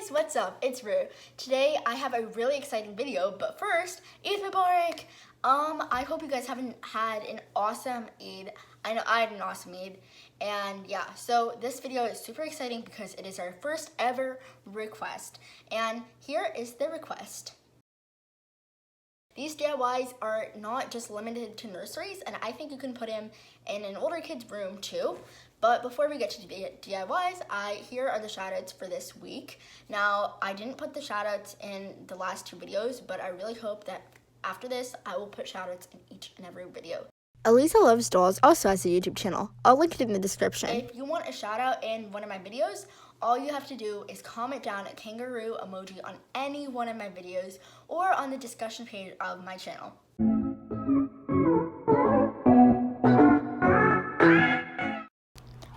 guys, what's up? It's Rue. Today I have a really exciting video, but first, Eid Mubarak! I hope you guys haven't had an awesome Eid. I know I had an awesome Eid, and yeah, so this video is super exciting because it is our first ever request, and here is the request. These DIYs are not just limited to nurseries, and I think you can put them in an older kid's room too. But before we get to DIYs, here are the shoutouts for this week. Now, I didn't put the shoutouts in the last two videos, but I really hope that after this, I will put shoutouts in each and every video. Elisa Loves Dolls also has a YouTube channel. I'll link it in the description. If you want a shout out in one of my videos, all you have to do is comment down a kangaroo emoji on any one of my videos or on the discussion page of my channel.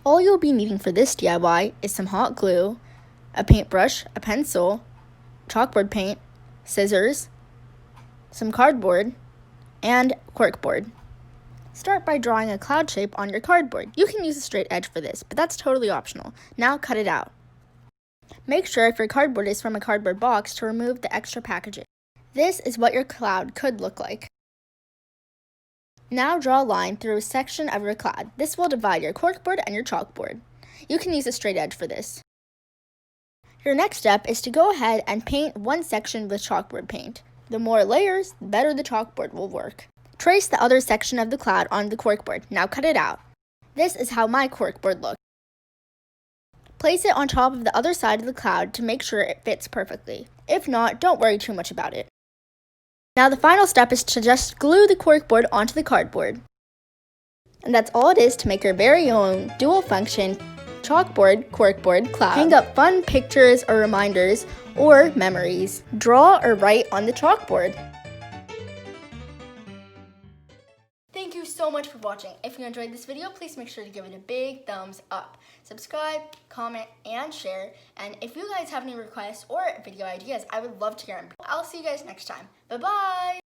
All you'll be needing for this DIY is some hot glue, a paintbrush, a pencil, chalkboard paint, scissors, some cardboard, and corkboard. Start by drawing a cloud shape on your cardboard. You can use a straight edge for this, but that's totally optional. Now cut it out. Make sure if your cardboard is from a cardboard box to remove the extra packaging. This is what your cloud could look like. Now draw a line through a section of your cloud. This will divide your corkboard and your chalkboard. You can use a straight edge for this. Your next step is to go ahead and paint one section with chalkboard paint. The more layers, the better the chalkboard will work. Trace the other section of the cloud on the corkboard. Now cut it out. This is how my corkboard looks. Place it on top of the other side of the cloud to make sure it fits perfectly. If not, don't worry too much about it. Now the final step is to just glue the corkboard onto the cardboard. And that's all it is to make your very own dual function chalkboard, corkboard, cloud. Hang up fun pictures or reminders or memories. Draw or write on the chalkboard. Thank you so much for watching. If you enjoyed this video, please make sure to give it a big thumbs up. Subscribe, comment, and share. And if you guys have any requests or video ideas, I would love to hear them. I'll see you guys next time. Bye-bye!